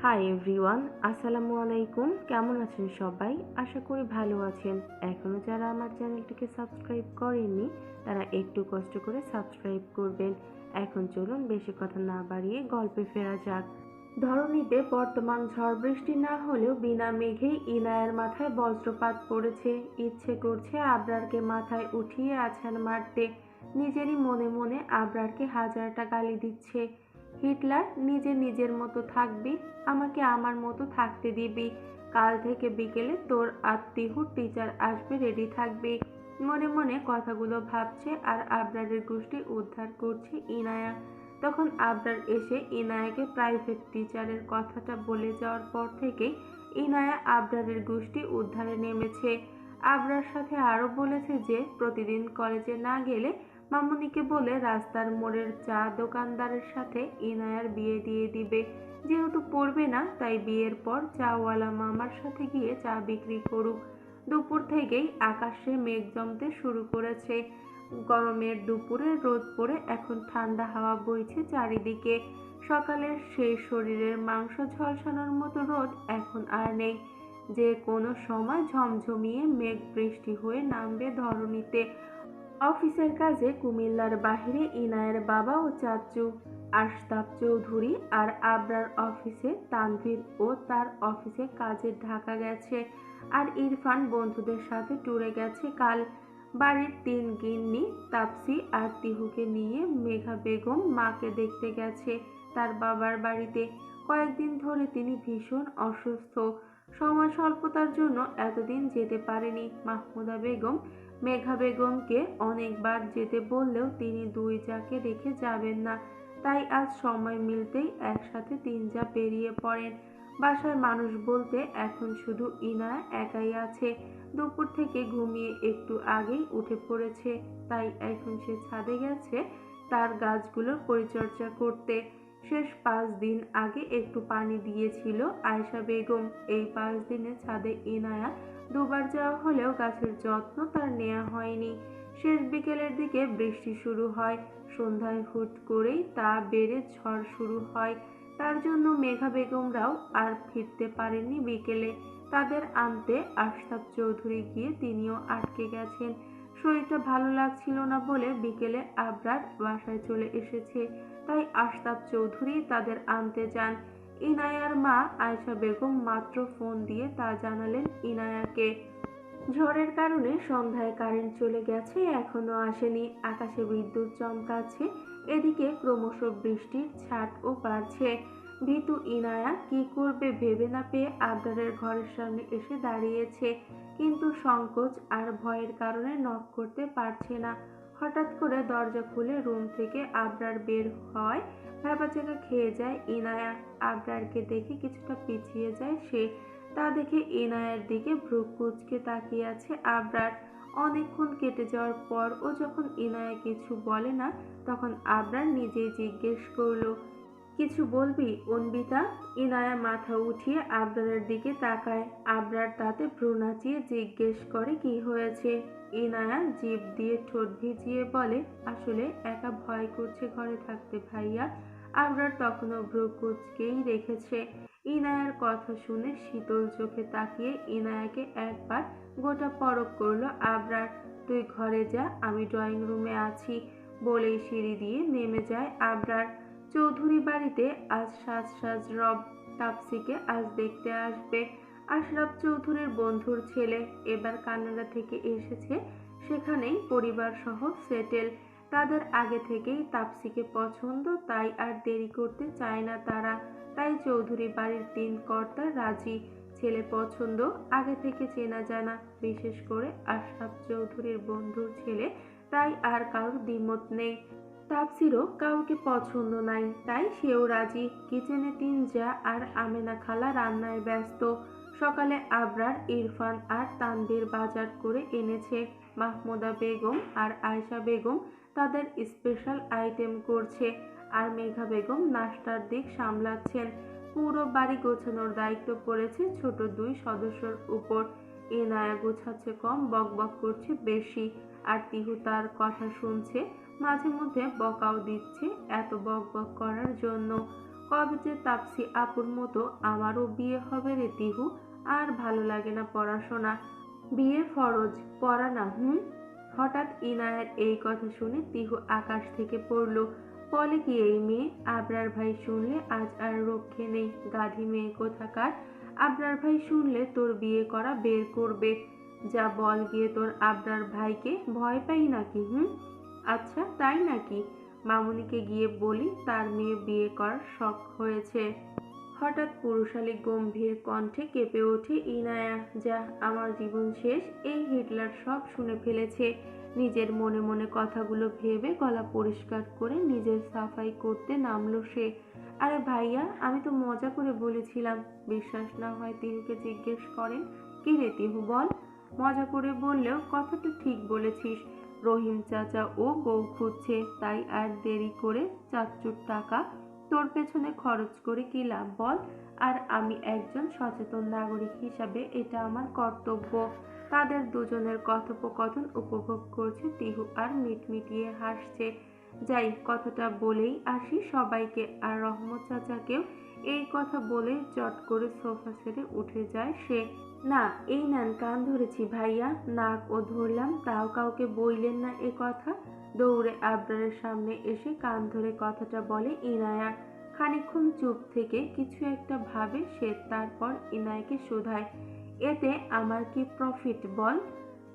Hi everyone, আসসালামু আলাইকুম। কেমন আছেন সবাই? আশা করি ভালো আছেন। এখনও যারা আমার চ্যানেলটিকে সাবস্ক্রাইব করেননি তারা একটু কষ্ট করে সাবস্ক্রাইব করবেন। এখন চলুন বেশি কথা না বাড়িয়ে গল্পে ফেরা যাক। ধরণীতে বর্তমান ঝড় বৃষ্টি না হলেও বিনা মেঘেই ইনায়ার মাথায় বজ্রপাত পড়েছে। ইচ্ছে করছে আবরারকে মাথায় উঠিয়ে আছাড় মারতে। নিজেরই মনে মনে আবরারকে হাজারটা গালি দিচ্ছে। হিটলার, নিজে নিজের মতো থাকবি, আমাকে আমার মতো থাকতে দিবি। কাল থেকে বিকেলে তোর আত্মীয়র টিচার আসবে, রেডি থাকবি। মনে মনে কথাগুলো ভাবছে আর আবরারের গোষ্ঠী উদ্ধার করছে ইনায়া। তখন আবরার এসে ইনায়াকে প্রাইভেট টিচারের কথাটা বলে যাওয়ার পর থেকেই ইনায়া আবরারের গোষ্ঠী উদ্ধারে নেমেছে। আবরার সাথে আরও বলেছে যে প্রতিদিন কলেজে না গেলে মামুনিকে বলে রাস্তার মোড়ের চা দোকানদারের সাথে ইনায়ার বিয়ে দিয়ে দিবে। যেহেতু পড়বে না তাই বিয়ের পর চাওয়ালা মামার সাথে গিয়ে চা বিক্রি করুক। দুপুর থেকেই আকাশে মেঘ জমতে শুরু করেছে। গরমের দুপুরে রোদ পড়ে এখন ঠান্ডা হাওয়া বইছে চারিদিকে। সকালের সেই শরীরের মাংস ঝলসানোর মতো রোদ এখন আর নেই। যে কোনো সময় ঝমঝমিয়ে মেঘ বৃষ্টি হয়ে নামবে ধরণীতে। অফিসের কাজে কুমিল্লার বাহিরে ইনায়ের বাবা ও চাচু আশতাব চৌধুরী আর আবরার অফিসে তানভীর ও তার অফিসে কাজে ঢাকা গেছে। আর ইরফান বন্ধুদের সাথে ট্যুরে গেছে কাল। বাড়ির তিন গিন্নি তাপসি আর তিহুকে নিয়ে মেঘা বেগম মাকে দেখতে গেছে তার বাবার বাড়িতে। কয়েকদিন ধরে তিনি ভীষণ অসুস্থ। সময় স্বল্পতার জন্য এতদিন যেতে পারেনি। মাহমুদা বেগম মেঘা বেগমকে অনেকবার যেতে বললেও তিনি দুই জাকে রেখে যাবেন না। তাই আজ সময় মিলতেই একসাথে তিন জা বেরিয়ে পড়েন। বাসায় মানুষ বলতে এখন শুধু ইনায়া একাই আছে। দুপুর থেকে ঘুমিয়ে একটু আগেই উঠে পড়েছে, তাই এখন সে ছাদে গেছে তার গাছগুলোর পরিচর্যা করতে। শেষ 5 দিন আগে একটু পানি দিয়েছিল আয়েশা বেগম। এই 5 দিনে ছাদে ইনায়া দুবার যাওয়া হলেও গাছের যত্ন তার নেওয়া হয়নি। শেষ বিকেলের দিকে বৃষ্টি শুরু হয়। সন্ধ্যায় হুট করেই তা বেড়ে ঝড় শুরু হয়। তার জন্য মেঘা বেগমরাও আর ফিরতে পারেননি বিকেলে। তাদের আনতে আশতাব চৌধুরী গিয়ে তিনিও আটকে গেছেন। শরীরটা ভালো লাগছিল না বলে বিকেলে আবরার বাসায় চলে এসেছে। তাই আশতাব চৌধুরী তাদের আনতে যান। ইনায়ার মা আয়েশা বেগম মাত্র ফোন দিয়ে তা জানালেন ইনায়াকে। ঝড়ের কারণে সন্ধ্যায় কারেন্ট চলে গেছে, এখনো আসেনি। আকাশে বিদ্যুৎ চমকাচ্ছে। এদিকে ক্রমশ বৃষ্টির ছাঁটও বাড়ছে। ভীতু ইনায়া কি করবে ভেবে না পেয়ে আবরারের ঘরের সামনে এসে দাঁড়িয়েছে, কিন্তু সংকোচ আর ভয়ের কারণে নক করতে পারছে না। হঠাৎ করে দরজা খুলে রুম থেকে আবরার বের হয়। ভ্যাবাচ্যাকা খেয়ে যায় ইনায়া। আবরারকে দেখে কিছুটা পিছিয়ে যায় সে। তা দেখে ইনায়ার দিকে ভ্রু কুঁচকে তাকিয়ে আছে আবরার। অনেকক্ষণ কেটে যাওয়ার পর ও যখন ইনায়া কিছু বলে না, তখন আবরার নিজেই জিজ্ঞেস করলো, কিছু বলবি অন্বিতা? ইনায়া মাথা উঠিয়ে আবরারের দিকে তাকায়। আবরার তাতে ভ্রু নাচিয়ে জিজ্ঞেস করে কি হয়েছে। ইনায়া জিভ দিয়ে ঠোঁট ভিজিয়ে বলে, আসলে একা ভয় করছে ঘরে থাকতে ভাইয়া। আবরার তখনও ভ্রু কুঁচকেই রেখেছে। ইনায়ার কথা শুনে শীতল চোখে তাকিয়ে ইনায়াকে একবার গোটা পরক করলো আবরার। তুই ঘরে যা, আমি ড্রয়িং রুমে আছি বলেই সিঁড়ি দিয়ে নেমে যায় আবরার। চৌধুরী বাড়িতে আজ সাজ রব। তাপসিকে আজ দেখতে আসবে। আশরাফ চৌধুরীর বন্ধুর ছেলে, এবার কানাডা থেকে এসেছে। সেখানেই পরিবার সহ সেটেল। তাদের আগে থেকেই তাপসিকে পছন্দ, তাই আর দেরি করতে চায় না তারা। তাই চৌধুরী বাড়ির 3 কর্তা রাজি। ছেলে পছন্দ, আগে থেকে চেনা জানা, বিশেষ করে আশরাফ চৌধুরীর বন্ধুর ছেলে, তাই আর কারোর দ্বিমত নেই। তাপসিরও কাউকে পছন্দ নাই, তাই সেও রাজি। কিচেনে 3 জা আর আমেনা খালা রান্নায় ব্যস্ত। সকালে আবরার, ইরফান আর তানভীর বাজার করে এনেছে। মাহমুদা বেগম আর আয়েশা বেগম তাদের স্পেশাল আইটেম করছে, আর মেঘা বেগম নাস্তার দিক সামলাচ্ছেন। পুরো বাড়ি গোছানোর দায়িত্ব পড়েছে ছোট 2 সদস্যর উপর। ইনায়া গোছাচ্ছে কম, বকবক করছে বেশি। আর তিহু তার কথা শুনছে, মাঝে মধ্যে বকাও দিচ্ছে এত বকবক করার জন্য। কবে যে তাপসি আপুর মতো আমারও বিয়ে হবে রে তিহু। আর ভালো লাগে না পড়াশোনা। বিয়ে ফরজ, পড়া না। হঠাৎ ইনায়ার এই কথা শুনে তিহু আকাশ থেকে পড়ল। বলে কি এই মেয়ে? আবরার ভাই শুনলে আজ আর রক্ষে নেই। গাধী মেয়ে কোথাকার। আবরার ভাই শুনলে তোর বিয়ে করা বের করবে। যা বল গিয়ে তোর আবরার ভাইকে। ভয় পাই নাকি? আচ্ছা তাই নাকি? মামুনিকে গিয়ে বলি তার মেয়ে বিয়ে করার শখ হয়েছে। হঠাৎ পুরুষালী গম্ভীর কণ্ঠে কেঁপে ওঠে ইনায়া। যা, আমার জীবন শেষ। এই হিটলার সব শুনে ফেলেছে। নিজের মনে মনে কথাগুলো ভেবে গলা পরিষ্কার করে নিজের সাফাই করতে নামলো সে। আরে ভাইয়া, আমি তো মজা করে বলেছিলাম। বিশ্বাস না হয় তিহুকে জিজ্ঞেস করেন। কি রে তিহু বল। মজা করে বললেও কথাটা ঠিক বলেছিস। রহিম চাচা ও বউ খুঁজছে, তাই আর দেরি করে চাচ্চুর টাকা তোর পেছনে খরচ করে কি লাভ বল। আর আমি একজন সচেতন নাগরিক হিসাবে এটা আমার কর্তব্য। তাদের দুজনের কথোপকথন উপভোগ করছে তিহু আর মিটমিটিয়ে হাসছে। যাই, কথাটা বলেই আসি সবাইকে। আর রহমত চাচাকেও এই কথা বলে চট করে সোফা ছেড়ে উঠে যায় সে। না, এই নেন কান ধরেছি ভাইয়া। নাক ও ধরলাম, তাও কাউকে বইলেন না এ কথা। দৌড়ে আবরারের সামনে এসে কান ধরে কথাটা বলে ইনায়া। খানিকক্ষণ চুপ থেকে কিছু একটা ভাবে সে, তারপর ইনায়াকে শোধায়। এতে আমার কি প্রফিট বল?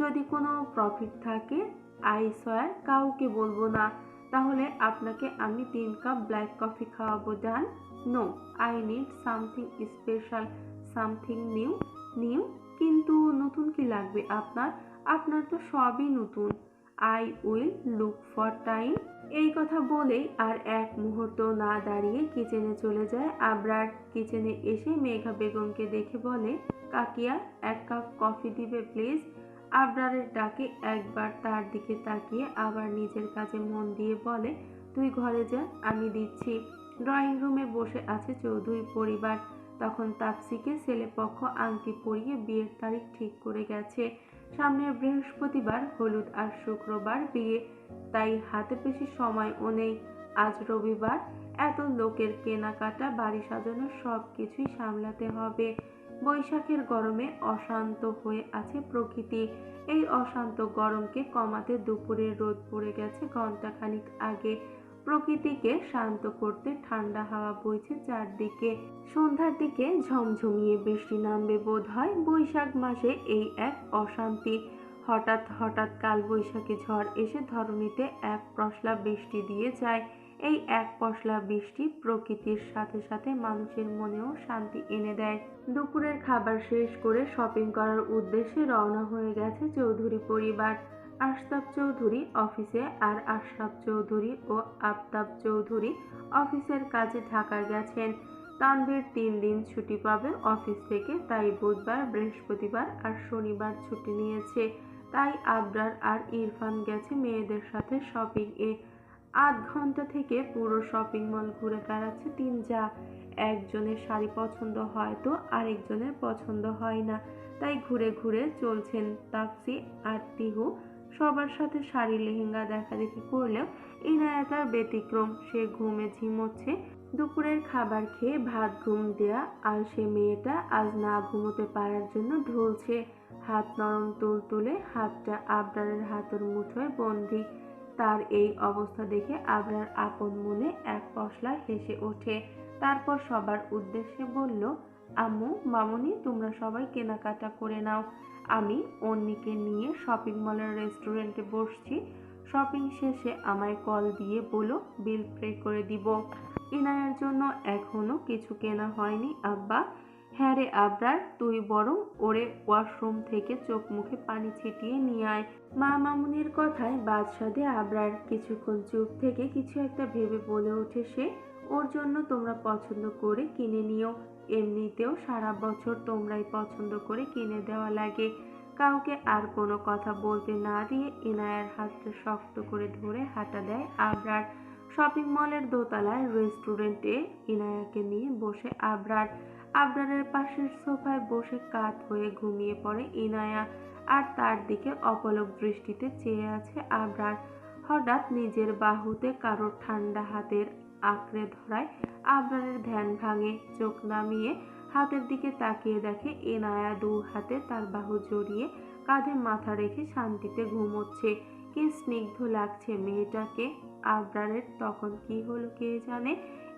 যদি কোনো প্রফিট থাকে আই সোয়ার কাউকে বলবো না। তাহলে আপনাকে আমি 3 কাপ ব্ল্যাক কফি খাওয়াবো। Done? No, I need something special, something new. New? কিন্তু নতুন কি লাগবে আপনার? আপনার তো সবই নতুন। I will look for time. এই কথা বলেই আর এক মুহূর্ত না দাঁড়িয়ে কিচেনে চলে যায় আবরার। কিচেনে এসে মেঘা বেগমকে দেখে বলে, কাকিয়া 1 কাপ কফি দিবে প্লিজ। আবরারের ডাকে একবার তার দিকে তাকিয়ে আবার নিজের কাজে মন দিয়ে বলে, তুই ঘরে যা, আমি দিচ্ছি। ড্রয়িং রুমে বসে আছে চৌধুরী পরিবার। তখন তাপসিকে ছেলেপক্ষ আংটি পরিয়ে বিয়ের তারিখ ঠিক করে গেছে। সামনের বৃহস্পতিবার হলুদ আর শুক্রবার বিয়ে, তাই হাতে বেশি সময়ও নেই। আজ রবিবার। এত লোকের কেনাকাটা, বাড়ি সাজানো, সব কিছুই সামলাতে হবে। বৈশাখের গরমে অশান্ত হয়ে আছে প্রকৃতি। এই অশান্ত গরমকে কমাতে দুপুরের রোদ পড়ে গেছে ঘণ্টাখানিক আগে। প্রকৃতিকে শান্ত করতে ঠান্ডা হাওয়া বইছে চারদিকে। সন্ধ্যার দিকে ঝমঝমিয়ে বৃষ্টি নামবে বোধহয়। বৈশাখ মাসে এই এক অশান্তি। হঠাৎ হঠাৎ কালবৈশাখী ঝড় এসে ধরণীতে এক পশলা বৃষ্টি দিয়ে যায়। এই এক পশলা বৃষ্টি প্রকৃতির সাথে সাথে মানুষের মনেও শান্তি এনে দেয়। দুপুরের খাবার শেষ করে শপিং করার উদ্দেশ্যে রওনা হয়ে গেছে চৌধুরী পরিবার। আশতাব চৌধুরী অফিসে আর আশরাফ চৌধুরী ও আফতাব চৌধুরী অফিসের কাজে ঢাকা গেছেন। তানভীর 3 দিন ছুটি পাবে অফিস থেকে, তাই বুধবার, বৃহস্পতিবার আর শনিবার ছুটি নিয়েছে। তাই আবরার আর ইরফান গেছে মেয়েদের সাথে শপিং এ। আধ ঘন্টা থেকে পুরো শপিং মল ঘুরে বেড়াচ্ছে 3 যা। একজনের শাড়ি পছন্দ হয় তো আরেকজনের পছন্দ হয় না, তাই ঘুরে ঘুরে চলছেন তাপসি আর তিহু। সবার সাথে শাড়ি লেহেঙ্গা দেখাদেখি করলেও ইনায়া তার ব্যতিক্রম। সে ঘুমে ঝিমোচ্ছে। দুপুরের খাবার খেয়ে ভাত ঘুম দেয়া আলসে মেয়েটা আজ না ঘুমোতে পারার জন্য ঢুলছে। হাত নরম তুলতুলে, হাতটা আবরারের হাতের মুঠোয় বন্দি। তার এই অবস্থা দেখে আবরার আপন মনে এক পশলা হেসে ওঠে। তারপর সবার উদ্দেশ্যে বলল, আম্মু, মামুনি, তোমরা সবাই কেনাকাটা করে নাও। আমি অন্নিকে নিয়ে শপিং মলের রেস্টুরেন্টে বসছি। শপিং শেষে আমায় কল দিয়ে বলো, বিল পে করে দিব। ইনায়ার জন্য এখনো কিছু কেনা হয়নি আব্বা। হ্যাঁ রে আবরার, তুই বরং ওরে ওয়াশরুম থেকে চোখ মুখে পানি ছিটিয়ে নিয়ে আয়। মা মামুনির কথায় বাদশাদে আবরার কিছুক্ষণ চুপ থেকে কিছু একটা ভেবে বলে ওঠে সে, ওর জন্য তোমরা পছন্দ করে কিনে নিও। এমনিতেও সারা বছর তোমরাই পছন্দ করে কিনে দেওয়া লাগে। কাউকে আর কোনো কথা বলতে না দিয়ে ইনায়ার হাতটা শক্ত করে ধরে হাঁটা দেয় আবরার। শপিং মলের দোতলায় রেস্টুরেন্টে ইনায়াকে নিয়ে বসে আবরার। আবরারের পাশের সোফায় বসে কাত হয়ে ঘুমিয়ে পড়ে ইনায়া। আর তার দিকে অপলক দৃষ্টিতে চেয়ে আছে আবরার। হঠাৎ নিজের বাহুতে কারোর ঠান্ডা হাতের আঁকড়ে ধরায় আবরারের ধ্যান ভাঙে। চোখ নামিয়ে হাতের দিকে তাকিয়ে দেখে ইনায়া দু হাতে তার বাহু জড়িয়ে কাঁধে মাথা রেখে শান্তিতে ঘুমোচ্ছে। কি স্নিগ্ধ লাগছে মেয়েটাকে। আবরারের তখন কি হলো কে জানে,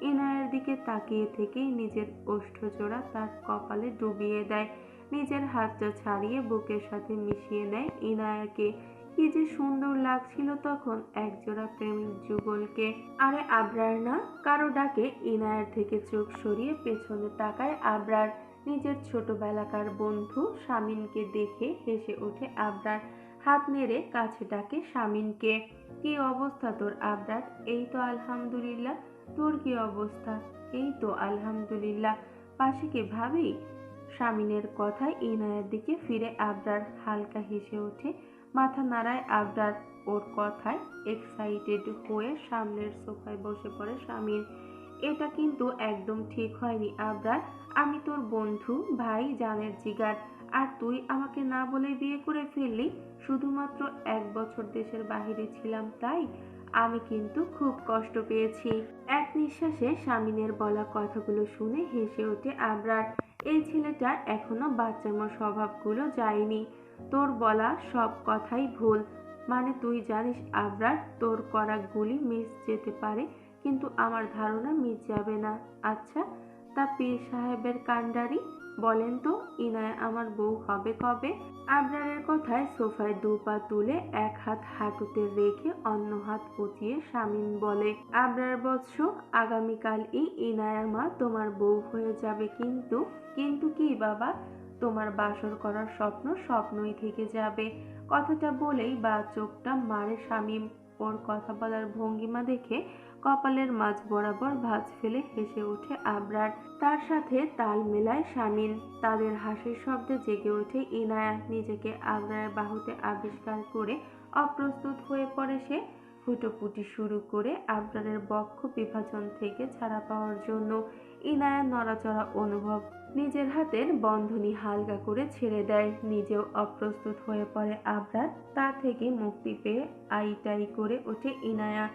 ইনায়ার দিকে তাকিয়ে থেকেই নিজের ওষ্ঠজোড়া তার কপালে ডুবিয়ে দেয়। নিজের হাতটা ছাড়িয়ে বুকের সাথে মিশিয়ে নেয় ইনায়াকে। কি যে সুন্দর লাগছিল তখন একজোড়া প্রেমিক যুগলকে। আরে আবরার না, কারো ডাকে ইনায়ার থেকে চোখ সরিয়ে পেছনে তাকায় আবরার। নিজের ছোটবেলাকার বন্ধু শামিনকে দেখে হেসে ওঠে আবরার। হাত নেড়ে কাছে ডাকে শামিনকে। কি অবস্থা তোর আবরার? এই তো আলহামদুলিল্লাহ। তোর কি অবস্থা? এই তো আলহামদুলিল্লাহ। পাশে কে ভাবি? শামিনের কথায় ইনায়ার দিকে ফিরে আবরার হালকা হেসে ওঠে। মাথা নাড়ায় আবরার। ওর কথায় এক্সাইটেড হয়ে সামনের সোফায় বসে পড়ে শামিন। এটা কিন্তু একদম ঠিক হয়নি আবরার। আমি তোর বন্ধু, ভাই, জানের জিগার, আর তুই আমাকে না বলে বিয়ে করে ফেললি। শুধুমাত্র 1 বছর দেশের বাহিরে ছিলাম তাই। আমি কিন্তু খুব কষ্ট পেয়েছি। এক নিঃশ্বাসে শামিনের বলা কথাগুলো শুনে হেসে ওঠে আবরার। এই ছেলেটা এখনো বাচ্চামো স্বভাবগুলো যায়নি। তোর বলা সব কথাই ভুল। মানে তুই জানিস আবরার, তোর করা গুলি মিস যেতে পারে, কিন্তু আমার ধারণা মিস যাবে না। আচ্ছা, তা পীর সাহেবের কাণ্ডারি বলেন তো, ইনায়া আমার বউ হবে কবে? আবরারের কথায় সোফায় 2 পা তুলে এক হাত হাঁটুতে রেখে অন্য হাত উঁচিয়ে শামিন বলে, আবরার বৎস, আগামীকালই ইনায়া মা তোমার বউ হয়ে যাবে। কিন্তু কিন্তু কি বাবা? তোমার বাসর করার স্বপ্ন স্বপ্নই থেকে যাবে। কথাটা বলেই বা চোখটা মারে শামীম। ওর কথা বলার ভঙ্গিমা দেখে কপালের মাঝ বরাবর ভাঁজ ফেলে হেসে ওঠে আবরার। তার সাথে তাল মেলায় শামিন। তাদের হাসির শব্দে জেগে ওঠে ইনায়া। নিজেকে আবরারের বাহুতে আবিষ্কার করে অপ্রস্তুত হয়ে পড়ে সে। হুটোপুটি শুরু করে আবরারের বক্ষ বিভাজন থেকে ছাড়া পাওয়ার জন্য। ইনায়া নড়াচড়া অনুভব, নিজের হাতের বন্ধনী হালকা করে ছেড়ে দেয়। নিজেও অপ্রস্তুত হয়ে পড়ে আবরার। তা থেকে মুক্তি পেয়ে আইটাই করে ওঠে ইনায়া।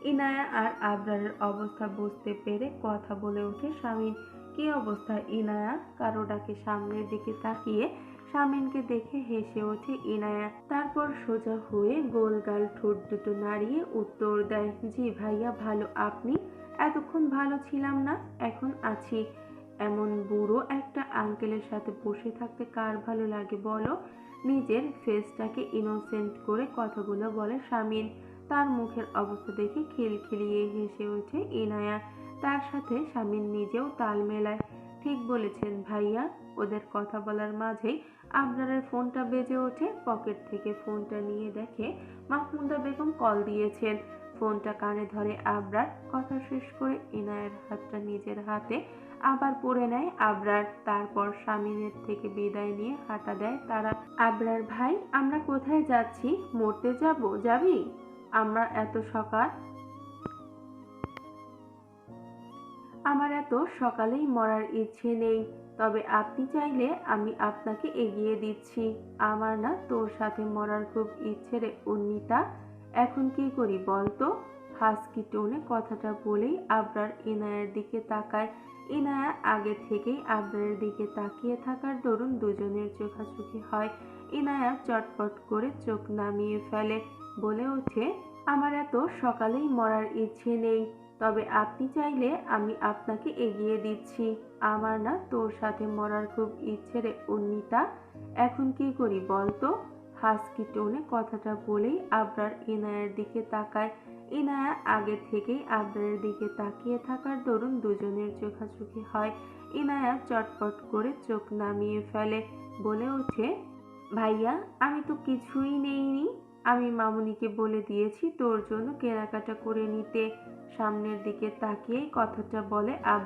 ইনায়া আর আবরারের অবস্থা বুঝতে পেরে কথা বলে ওঠে শামিন। কি অবস্থা ইনায়া? কারো ডাকে সামনের দিকে তাকিয়ে শামিনকে দেখে হেসে ওঠে ইনায়া। তারপর সোজা হয়ে গোলগাল ঠোঁট দুটো নাড়িয়ে উত্তর দেয়, জি ভাইয়া ভালো। আপনি? এতক্ষণ ভালো ছিলাম না, এখন আছি। এমন বুড়ো একটা আঙ্কেলের সাথে বসে থাকতে কার ভালো লাগে বলো? নিজের ফেসটাকে ইনোসেন্ট করে কথাগুলো বলে শামিন। তার মুখের অবস্থা দেখে খিলখিলিয়ে হেসে ওঠে ইনায়া। তার সাথে শামিন নিজেও তাল মেলায়। ঠিক বলেছেন ভাইয়া। ওদের কথা বলার মাঝেই আবরারের ফোনটা বেজে ওঠে। পকেট থেকে ফোনটা নিয়ে দেখে মাহমুদা বেগম কল দিয়েছেন। ফোনটা কানে ধরে আবরার। কথা শেষ করে ইনায়ার হাতটা নিজের হাতে আবার পড়ে নেয় আবরার। তারপর শামিনের থেকে বিদায় নিয়ে হাঁটা দেয় তারা। আবরার ভাই, আমরা কোথায় যাচ্ছি? মরতে যাব? যাবি? আমরা এত সকাল আমার এত সকালেই মরার ইচ্ছে নেই। তবে আপনি চাইলে আমি আপনাকে এগিয়ে দিচ্ছি। আমার না তোর সাথে মরার খুব ইচ্ছে রে উন্নিতা। এখন কি করি বলতো? হাসকি টোনে কথাটা বলেই আবরার ইনায়ার দিকে তাকায়। ইনায়া আগে থেকেই আবরারের দিকে তাকিয়ে থাকার দরুন দুজনের চোখাচোখি হয়। ইনায়া চটপট করে চোখ নামিয়ে ফেলে, বলে ওঠে, আমার এত সকালেই মরার ইচ্ছে নেই। তবে আপনি চাইলে আমি আপনাকে এগিয়ে দিচ্ছি। আমার না তোর সাথে মরার খুব ইচ্ছে রে উন্নিতা। এখন কি করি বলতো? হাসকি টোনে কথাটা বলেই আবরার ইনায়ার দিকে তাকায়। ইনায়া আগে থেকেই আবরারের দিকে তাকিয়ে থাকার দরুন দুজনের চোখাচোখি হয়। ইনায়া চটপট করে চোখ নামিয়ে ফেলে, বলে ওঠে, ভাইয়া আমি তো কিছুই নেইনি। আমি মামুনিকে বলে দিয়েছি তোর জন্য কেনাকাটা করে নিতে। সামনের দিকে তাকিয়েই কথাটা বলে আবরার।